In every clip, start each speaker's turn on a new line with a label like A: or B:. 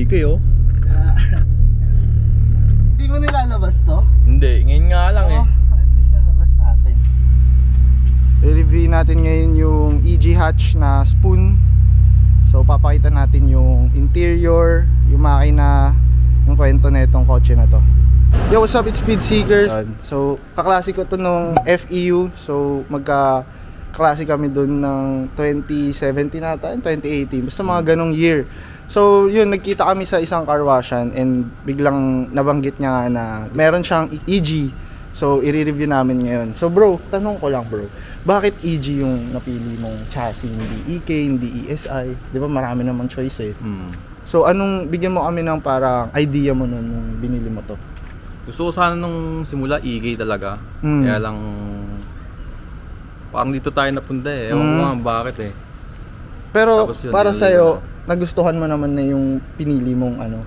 A: EK oh.
B: Hindi mo nilalabas to?
A: Hindi, ngayon nga lang eh.
B: At least nalabas natin. I-review natin ngayon yung EG hatch na spoon. So papakita natin yung interior, yung makina, yung kwento na itong kotse na to. Yo, what's up? It's Speed Seekers. So kaklase ko to nung FEU. So magka-klase kami dun ng 2017 nata, 2018. Basta mga ganong year. So yun, nagkita kami sa isang car washan and biglang nabanggit niya nga na meron siyang EG. So i-review namin ngayon. So bro, tanong ko lang bro, bakit EG yung napili mong chassis, hindi EK, hindi ESI? Di ba marami namang choice eh. So anong, bigyan mo kami ng parang idea mo nun nung binili mo to?
A: Gusto ko sana nung simula EK talaga. Kaya lang parang dito tayo napunta eh. Ewan ko nga bakit eh.
B: Pero
A: Tapos yun,
B: para
A: nililiw
B: sa'yo,
A: na.
B: nagustuhan mo naman na yung pinili mong ano.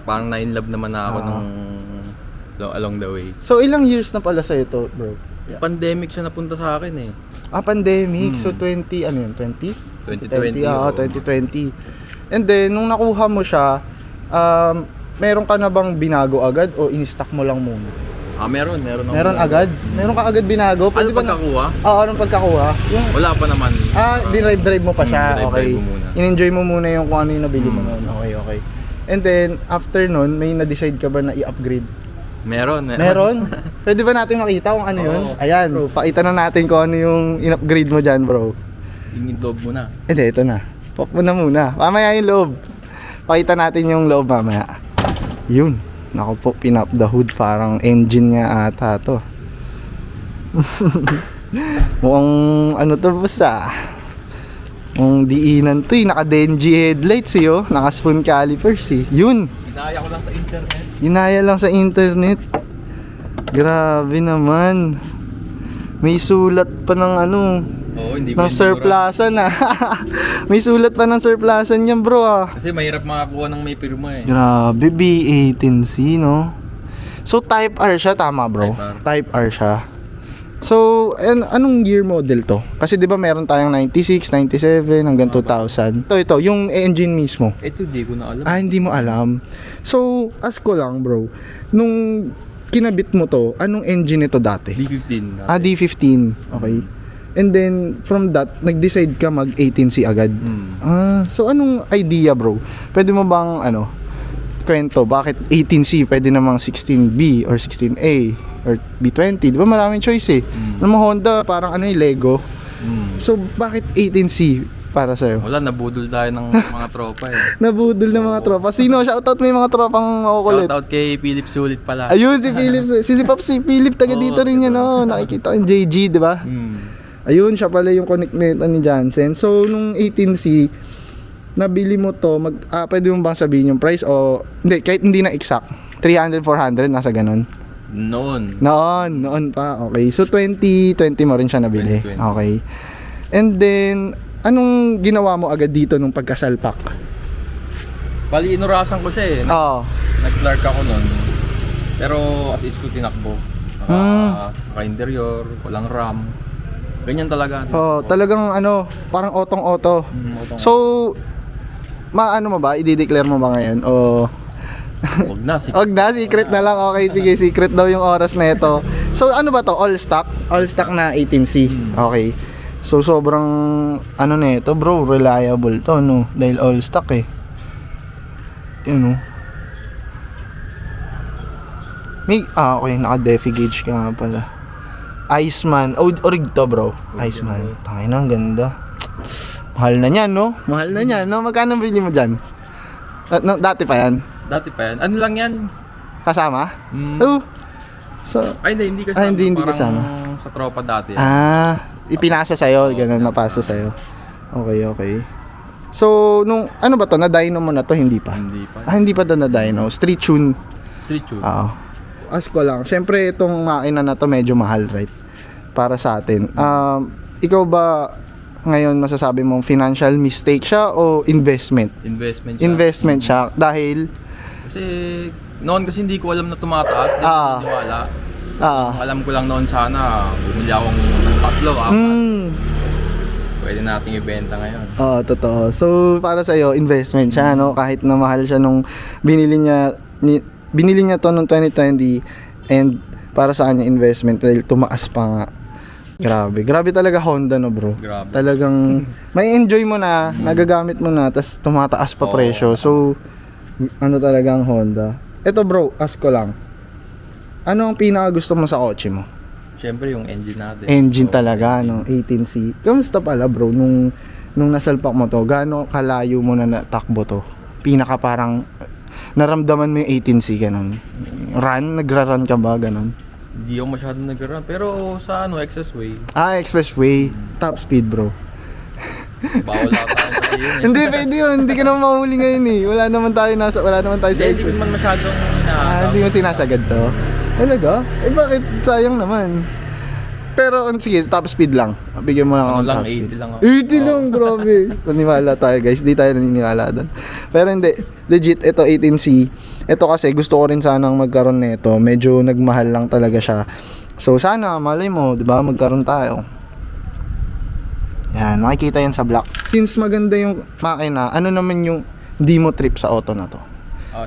A: Parang na-inlove naman na ako nung along the way.
B: So ilang years na pala sa'yo to bro? Yeah.
A: Pandemic siya napunta sa akin eh.
B: Pandemic. So 20, ano yun? 20?
A: 2020.
B: Oo, 2020. And then, nung nakuha mo siya, meron ka na bang binago agad o in-stock mo lang muna?
A: Meron ako.
B: Meron agad? Meron ka agad binago?
A: Ano
B: Pwede ba
A: pagkakuha?
B: Oo, anong pagkakuha? Yung,
A: Wala pa naman.
B: dinrive mo pa siya. Okay.
A: Dinrive mo muna.
B: In-enjoy mo muna yung kung ano yung nabili mo noon. Okay. And then, after nun, may na-decide ka ba na i-upgrade?
A: Meron.
B: Pwede ba natin makita kung ano yun?
A: Oo.
B: Ayan, bro, pakita na natin kung ano yung in-upgrade mo dyan, bro.
A: Inidog mo na.
B: Hindi, ito na. Pop mo na muna. Mamaya yung loob. Pakita natin yung loob mamaya. Yun. Naku po, pin-up the hood. Parang engine niya ata to. Mukhang ano to basta. Mukhang diinan to eh. Naka-Denji headlights eh oh. Naka-spoon calipers eh. Yun.
A: Inaya ko lang sa internet.
B: Inaya lang sa internet. Grabe naman. May sulat pa ng ano.
A: Oo, hindi ko
B: Ng surplusan ah. May sulat pa ng surplusan yan bro ah.
A: Kasi mahirap makakuha ng may pirma eh.
B: Grabe, B18C no. So type R siya, tama bro? Type R siya. So anong year model to? Kasi 'di ba meron tayong 96, 97 hanggang 2000. Ito yung engine mismo.
A: Ito di ko na alam.
B: Hindi mo alam. So ask ko lang bro, nung kinabit mo to, anong engine ito dati?
A: D15.
B: D15. Okay. And then from that, nag-decide ka mag 18C agad. So anong idea bro? Pwede mo bang kwento, bakit 18C? Pwede namang 16B or 16A or B20. Di ba maraming choice eh. Ng mga Honda, parang Lego. So bakit 18C para sa'yo?
A: Wala, nabudol tayo ng mga tropa eh.
B: Nabudol ng mga tropa. Sino? Shoutout mo yung mga tropang makukulit.
A: Shoutout kay Philip Sulit pala.
B: Ayun, si Philip. Si Philip, taga dito rin yan. Nakikita ko yung JG, di ba? Ayun, siya pala yung connect ni Jansen. So, nung 18C, nabili mo to, pwede mo bang sabihin yung price o, hindi, kahit hindi na exact, 300, 400, nasa ganun? Noon pa, okay. So, 2020 mo rin siya nabili.
A: 2020.
B: Okay. And then, anong ginawa mo agad dito nung pagkasalpak?
A: Bali, inurasan ko siya eh.
B: Oo.
A: Nag-clark ako nun. Pero as is ko tinakbo. Naka-interior, walang RAM. Ganyan talaga.
B: Talagang parang otong-auto.
A: Otong.
B: So, mo ba? I-declare mo ba ngayon? O
A: Huwag na,
B: Huwag na, secret na lang. Okay, sige, secret daw yung oras na ito. So, ano ba to? All stock? All stock na 18C. Okay. So, sobrang, na ito bro, reliable to, no? Dahil all stock eh. Yun, no? May, okay, naka-defi gauge ka nga pala. Iceman. Orig to bro. Iceman. Tangin na, ang ganda. Mahal na yan, no? Mahal na yan, no? Magkano bili mo dyan? Dati pa yan?
A: Dati pa yan. Ano lang yan?
B: Kasama? So,
A: Ay, hindi kasama.
B: hindi
A: Parang
B: kasama.
A: sa tropa dati.
B: Ipinasa sa'yo, ganun, napasa sa'yo. Okay. So, nung, ano ba to? Na-dyno mo na to? Hindi pa?
A: Hindi pa.
B: Hindi pa to na-dyno. Street tune.
A: Street tune.
B: Oo. Ask ko lang. Siyempre, itong makina na to medyo mahal, right? Para sa atin. Ikaw ba, ngayon masasabi mong financial mistake siya o investment?
A: Investment siya.
B: Investment siya. Dahil?
A: Kasi, noon kasi hindi ko alam na tumataas. Hindi ko naniwala. Ang alam ko lang noon sana, bumili akong 3, 4. Pwede nating ibenta ngayon.
B: Oo, totoo. So, para sa'yo, investment siya, no? Kahit na mahal siya nung binili niya to nung 2020 and para sa kanya investment dahil tumaas pa nga. Grabe talaga Honda, no, bro?
A: Grabe.
B: Talagang may enjoy mo na, nagagamit mo na, tapos tumataas pa
A: Oo.
B: presyo. So, ano talaga ang Honda? Ito, bro, ask ko lang. Ano ang pinaka gusto mo sa kotse mo?
A: Siyempre yung engine natin.
B: Engine talaga, no? 18C. Kamusta pala, bro, nung nasalpak mo to? Gaano kalayo mo na natakbo to? Pinaka parang naramdaman mo yung 18C, ganun. Nagra-run ka ba, ganun?
A: Hindi ako masyadong nag-run. Pero sa expressway,
B: Expressway, top speed, bro.
A: bawal na tayo kasi yun eh.
B: Hindi pwede yun, hindi ka naman mahuli ngayon eh. Wala naman tayo sa
A: Hindi
B: express.
A: naman masyadong hinahanap.
B: Hindi mo sinasagad to? Talaga? Bakit sayang naman? Pero sige, top speed lang. Bigyan mo lang ako ng
A: lang,
B: top speed.
A: 80 lang ako.
B: 80 lang, grabe. Naniniwala tayo guys, di tayo naniniwala doon. Pero hindi, legit, ito 18C. Ito kasi gusto ko rin sanang magkaroon nito. Medyo nagmahal lang talaga siya. So sana, malay mo, di ba, magkaroon tayo. Yan, makikita yan sa block. Since maganda yung makina, ano naman yung demo trip sa auto na to?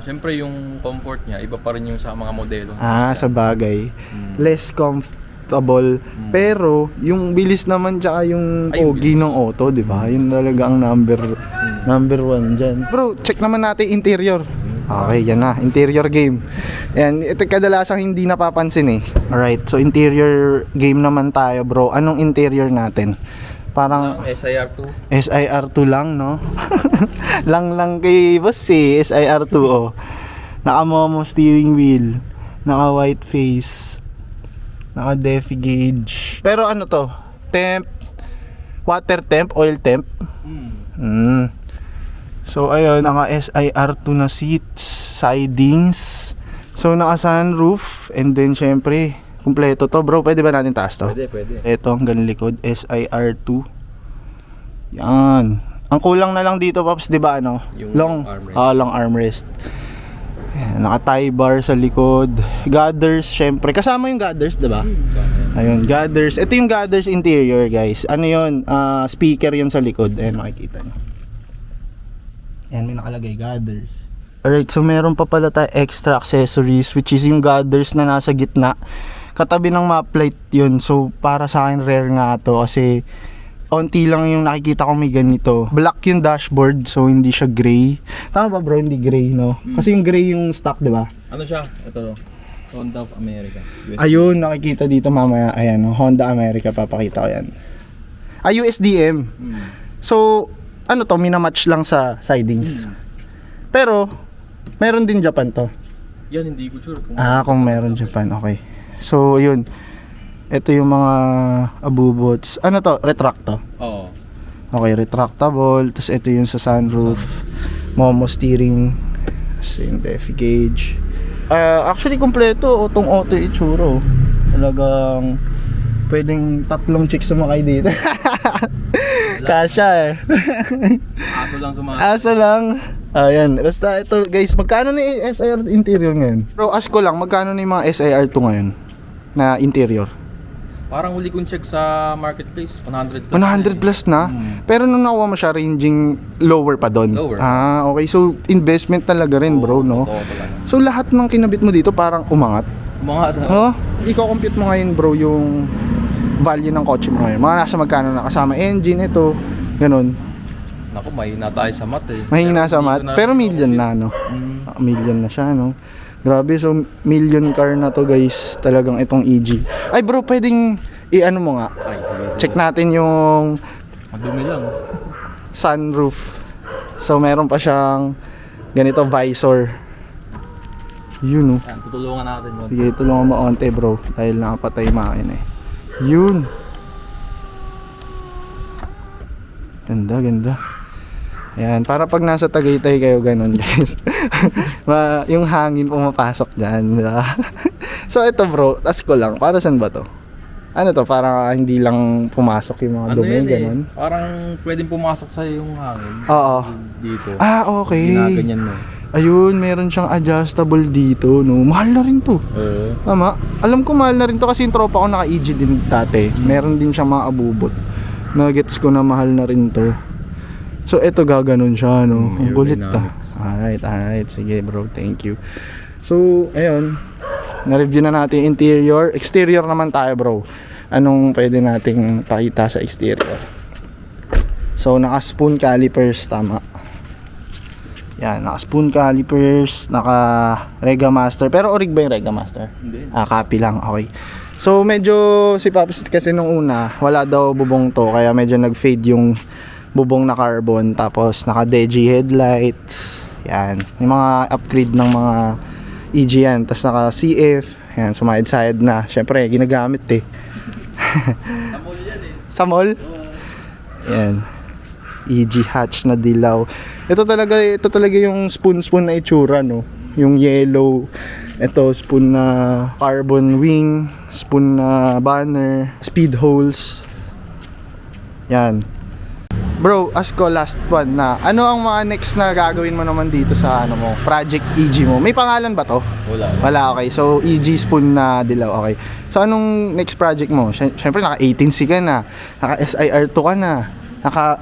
A: Siyempre yung comfort niya, iba pa rin yung sa mga modelo.
B: Sa bagay. Less comfortable. Pero, yung bilis naman tsaka yung
A: Ay,
B: pogi ng auto, di ba? Yun talaga ang number one dyan. Bro, check naman natin interior. Okay, yan na. Interior game. Yan, ito kadalasang hindi napapansin eh. Alright, so interior game naman tayo, bro. Anong interior natin? Parang
A: SIR2.
B: SIR2 lang, no? lang kay boss eh, SIR2 oh. Naka-momo steering wheel, naka white face, naka defi gauge. Pero ano to? Temp, water temp, oil temp. So ayun, naka SIR2 na seats, sidings. So naka sunroof and then syempre kumpleto to, bro. Pwede ba natin taas to?
A: Pwede.
B: Ito ang ganun likod, SIR2. Yan. Ang kulang na lang dito, Pops, 'di ba ano?
A: Yung
B: Long
A: armrest.
B: long armrest. Ayan, naka-tie bar sa likod. Gutters, syempre. Kasama yung gutters, 'di ba? Ayun, gutters. Ito yung gutters interior, guys. Ano 'yon? Speaker 'yon sa likod. Ayan, makikita niyo. Ayan, may nakalagay gutters. Alright, so meron pa pala tayo extra accessories, which is yung gutters na nasa gitna. Katabi ng map light yun. So para sa akin rare nga to kasi onti lang yung nakikita ko may ganito. Black yung dashboard, so hindi siya gray. Tama ba, bro? Hindi gray, no? Kasi yung gray yung stock, di ba?
A: Ano siya? Ito, Honda of America.
B: Ayun, nakikita dito mamaya. Ayan, no? Honda America, papakita ko yan. USDM. So ano to, minamatch lang sa sidings. Pero meron din Japan to.
A: Yan, hindi ko sure kung
B: Kung meron Japan, okay. So, yun. Ito yung mga abubots. Ano to? Retract to?
A: Oo.
B: Okay, retractable. Tapos ito yung sa sunroof. Momo steering. Tapos yung defi gauge. Actually, kompleto. Auto itsuro. Talagang pwedeng 3 chicks sumakay dito. Kasya eh.
A: Aso lang sumakay.
B: Aso lang. Ayan, basta ito guys, magkano na yung SIR interior ngayon? Bro, ask ko lang, magkano na yung mga SIR2 ngayon na interior?
A: Parang huli kong check sa marketplace, 100 plus.
B: 100 plus na? Pero nung nakuha mo siya, ranging lower pa doon?
A: Lower.
B: Okay, so investment talaga rin, bro, no?
A: Totoo talaga.
B: So lahat ng kinabit mo dito parang umangat?
A: Mga
B: Iko-compute mo ngayon, bro, yung value ng kotse mo ngayon. Mga nasa magkano na kasama engine, ito, ganun.
A: Naku, mahina tayo sa mat eh.
B: Mahina sa mat, pero million na, no? Million na siya, no? Grabe, so million car na to, guys. Talagang itong EG. Ay, bro, pwedeng i-ano mo nga.
A: Ay, sige.
B: Check natin yung
A: Madumi lang.
B: sunroof. So, meron pa siyang ganito, visor. Yun, no?
A: Yan, tutulungan natin mo.
B: Sige, tulungan mo onte, bro. Dahil nakapatay makina eh. Yun. Ganda. Ayan, para pag nasa Tagaytay kayo ganun, guys. Yung hangin pumapasok dyan, diba? So ito, bro, ask ko lang, para saan ba to? Ano to, para hindi lang pumasok yung mga
A: Ano
B: dumi,
A: yun
B: ganun?
A: Parang pwedeng pumasok sa yung hangin.
B: Oo.
A: Dito.
B: Okay.
A: Ginaganyan mo.
B: Ayun, meron siyang adjustable dito, no? Mahal na rin to. Tama. Alam ko mahal na rin to kasi yung tropa ko naka-EG din dati. Meron din siyang mga abubot. Nuggets ko na mahal na rin to. So ito gaganon siya, no? Ang kulit alright. Sige bro, thank you. So, ayun. Na-review na natin yung interior. Exterior naman tayo bro. Anong pwede nating pakita sa exterior? So, naka-spoon calipers, tama. Yan, naka-spoon calipers, naka-Rega Master. Pero orig ba yung Rega Master?
A: Hindi.
B: Copy lang, okay. So, medyo si Paps kasi nung una, wala daw bubong to. Kaya medyo nag-fade yung bubong na carbon. Tapos, naka-Deji headlights. Yan, yung mga upgrade ng mga EG yan. Tapos naka-CF. Yan, sumahid-sahid na. Syempre, ginagamit eh.
A: Sa mall yan eh.
B: Sa mall? Yan. EG hatch na dilaw. Ito talaga yung spoon na itsura, no? Yung yellow. Ito, spoon na carbon wing. Spoon na banner. Speed holes. Yan. Bro, ask ko last one na. Ano ang mga next na gagawin mo naman dito sa ano mo, Project EG mo? May pangalan ba to? Wala, okay. So, EG spoon na dilaw, okay. So, anong next project mo? Siyempre, naka 18C ka na. Naka SIR2 ka na. Naka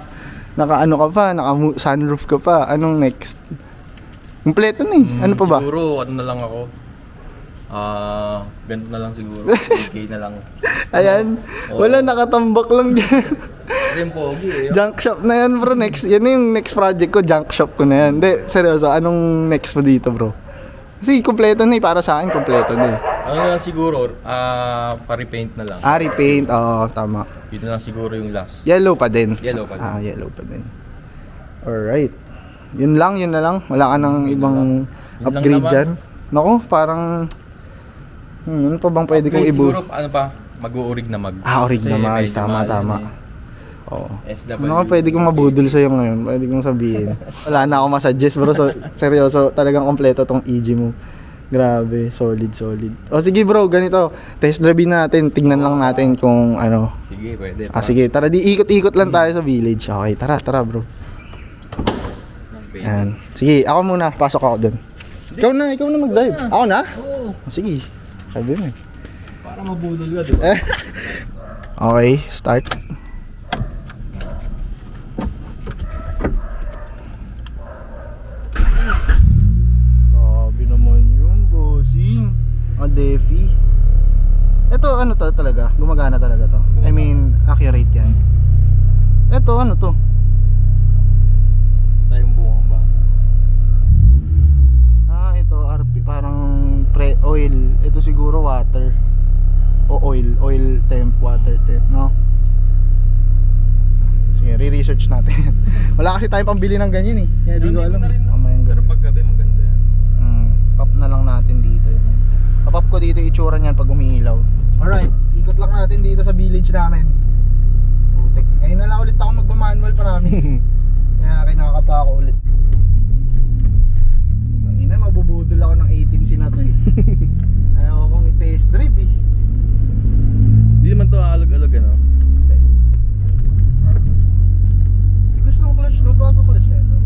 B: ano ka pa, naka sunroof ka pa. Anong next? Kompleto na eh. Ano pa ba?
A: Siguro, ano na lang ako. Ganito na lang siguro. 8K na lang.
B: Ayan. Wala, nakatambak lang dyan.
A: Kasi yung pogi eh.
B: Junk shop na yan bro. Yan na yung next project ko. Junk shop ko na yan. Hindi, seryoso. Anong next mo dito bro? Kasi kompleto na eh. Para sa akin, kompleto na eh.
A: Ano na lang siguro, pa-repaint na lang.
B: Repaint. Oo, tama.
A: Yun na lang siguro yung last.
B: Yellow pa din.
A: Yellow pa din.
B: Yellow pa din. Alright. Yun na lang. Wala ka ng ibang
A: Yun
B: upgrade
A: lang
B: dyan. Naku, parang... ano pa bang pwede kong
A: siguro, ano pa, mag-uurig na mag.
B: Orig
A: Kasi
B: na mag.
A: medyo
B: Tama.
A: mahal yun
B: Oo.
A: SW.
B: Ano ka pwede kong mabudol sa'yo ngayon? Pwede kong sabihin. Wala na akong masuggest bro. So, seryoso, talagang kompleto tong EG mo. Grabe, solid. O sige bro, ganito. Test drive natin. Tingnan lang natin kung ano.
A: Sige, pwede.
B: Sige, tara di ikot-ikot lang tayo sa village. Okay, tara bro. Yan. Sige, ako muna. Pasok ako dun. Ikaw na mag-drive. Ako na?
A: Oo.
B: Sige. Sabi mo eh.
A: Para mabudol ka, di ba?
B: Okay, start. Grabe naman yung bossing. Defi. Ito ano to talaga? Gumagana talaga to? I mean, accurate yan. Ito ano to?
A: Tayong buwang ba?
B: Ito RP parang pre-oil. Ito siguro water. O oil temp, water temp, no? Sige, re-research natin. Wala kasi tayong pambili ng ganyan eh. Kaya di ko alam.
A: Pero pag gabi maganda yan.
B: Pop na lang natin dito. Papap ko dito yung itsura niyan pag umiilaw. Alright, ikot lang natin dito sa village namin. Putik. Ngayon na lang ulit ako magma-manual, promise. Kaya kinakapa ako ulit. Ang ina, mabubudol ako ng 18C na to eh. Ayaw kong i-test drive eh.
A: Hindi naman to aalog-alog ano?
B: Hindi. Tigas ng clutch no, bago clutch na ito.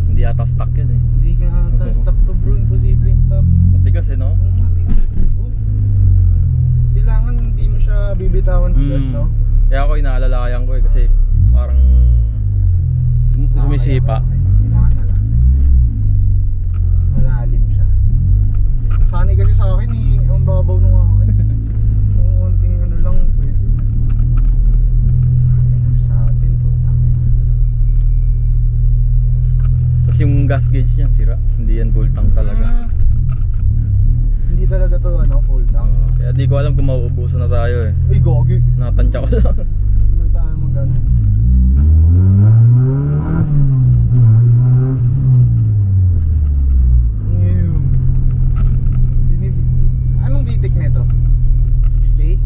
A: Hindi ata stock yan eh.
B: Hindi ka ata stock to bro, imposible yung stock.
A: Matigas eh no?
B: Kailangan hindi mo siya bibitawan agad, no?
A: Kaya ako inaalalayan ko eh kasi parang sumisipa.
B: Kailangan na lang. Malalim siya. Sanay kasi sa akin eh, ang babaw nung akin. Kung konting ano lang, pwede na. Sa atin po.
A: Tapos yung gas gauge niyan sira. Hindi yan full tank talaga.
B: Hindi talaga to ano, full tank.
A: Kaya di ko alam kung mauubusan na tayo eh.
B: Ay, gogi.
A: Nakatansya ko lang.
B: Naman tayo mag-ano. Anong VTEC nito? 6K?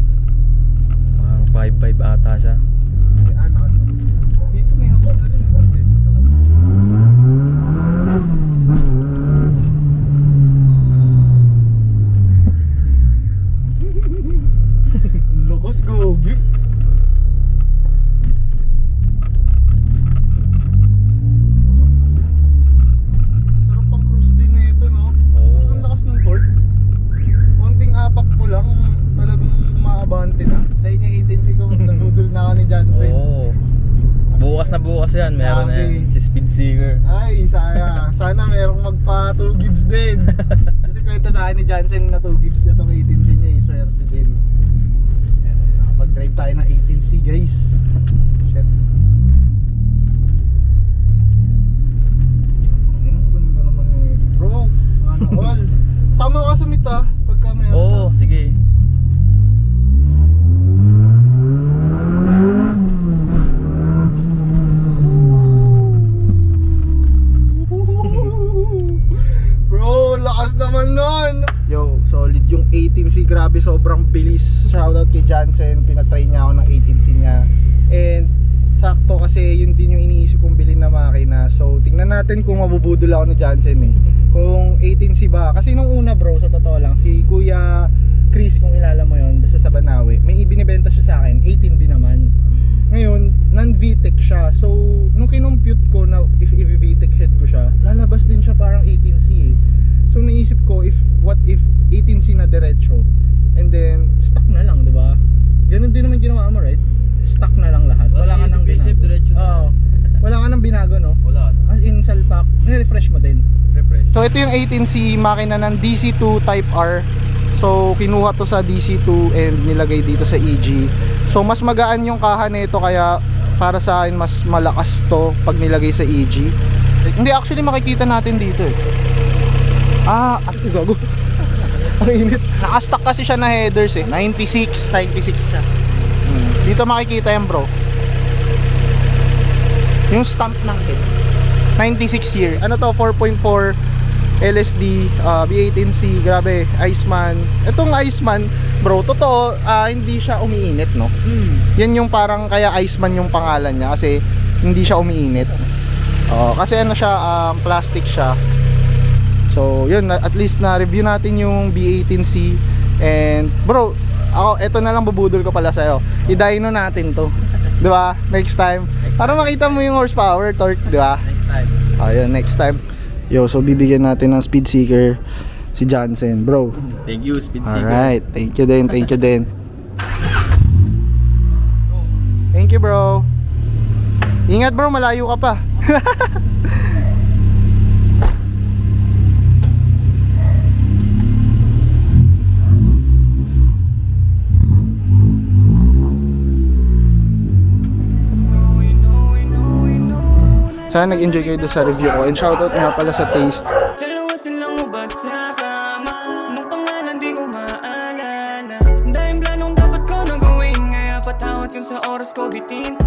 A: Parang 5.5 ata siya.
B: Dito may hapon na rin. Dito. Lakas gogi.
A: yan, meron na yan.
B: Grabe.
A: Si Speed Seeker.
B: Ay, sana merong magpa 2 gives din. Kasi kwento sa akin ni Jansen na 2 gives niya itong 18C niya eh. Swerte din. Ayan, nakapag-drive tayo ng 18C guys. Shit. Ganda naman eh. Bro, ano all. Sama ka sa mita pagka meron.
A: Oo, sige.
B: Bro, lakas naman nun. Yo, solid yung 18C. Grabe, sobrang bilis. Shoutout kay Jansen. Pinatry niya ako ng 18C niya. And sakto kasi yun din yung iniisip kong bilhin na makina. So tingnan natin kung mabubudol ako ni Jansen eh. Kung 18C ba. Kasi nung una bro, sa totoo lang, si Kuya Chris, kung ilala mo yun, basta sa Banawe, may ibinibenta siya sa akin, 18B naman. Ngayon, non-VTEC siya. So, nung kinompute ko na if i-VTEC head ko siya, lalabas din siya parang 18C eh. So, naisip ko, what if 18C na diretso, and then, stuck na lang, di ba? Ganun din naman ginawa mo, right? Stuck na lang lahat. Wala ka nang binago.
A: Diretso na.
B: Oo. Wala ka nang binago, no?
A: Wala na.
B: As in, salpak, nire-refresh mo din.
A: Refresh.
B: So, ito yung 18C makina ng DC2 Type R. So, kinuha to sa DC2 and nilagay dito sa EG. So, mas magaan yung kaha nito kaya para sa akin mas malakas to pag nilagay sa EG. Hindi, actually makikita natin dito eh. Ito gago. Ang init. Nakastock kasi siya na headers eh. 96 siya. Dito makikita yan bro. Yung stamp ng head. 96 year. Ano to? 4.4 LSD, B18C, grabe, Iceman. Itong Iceman, bro, totoo, hindi siya umiinit, no? Yan yung parang kaya Iceman yung pangalan niya kasi hindi siya umiinit. Kasi ano siya, plastic siya. So, yun, at least na-review natin yung B18C. And, bro, eto na lang bubudol ko pala sa'yo. I-dyno natin to. Di ba? Next time. Para makita mo yung horsepower, torque, di ba?
A: Next time.
B: Ayun, next time. Yo, so bibigyan natin ng Speed Seeker si Jansen, bro.
A: Thank you, Speed Seeker.
B: Alright, thank you din. Thank you, bro. Ingat, bro, malayo ka pa. Sana nag-enjoy kayo doon sa review ko. And shoutout nga pala sa Taste.
C: Dalawa silang ubad sa kama. Anong pangalan di ko maalala. Dahil planong dapat ko nang gawin. Kaya patawad kung sa oras ko bitin.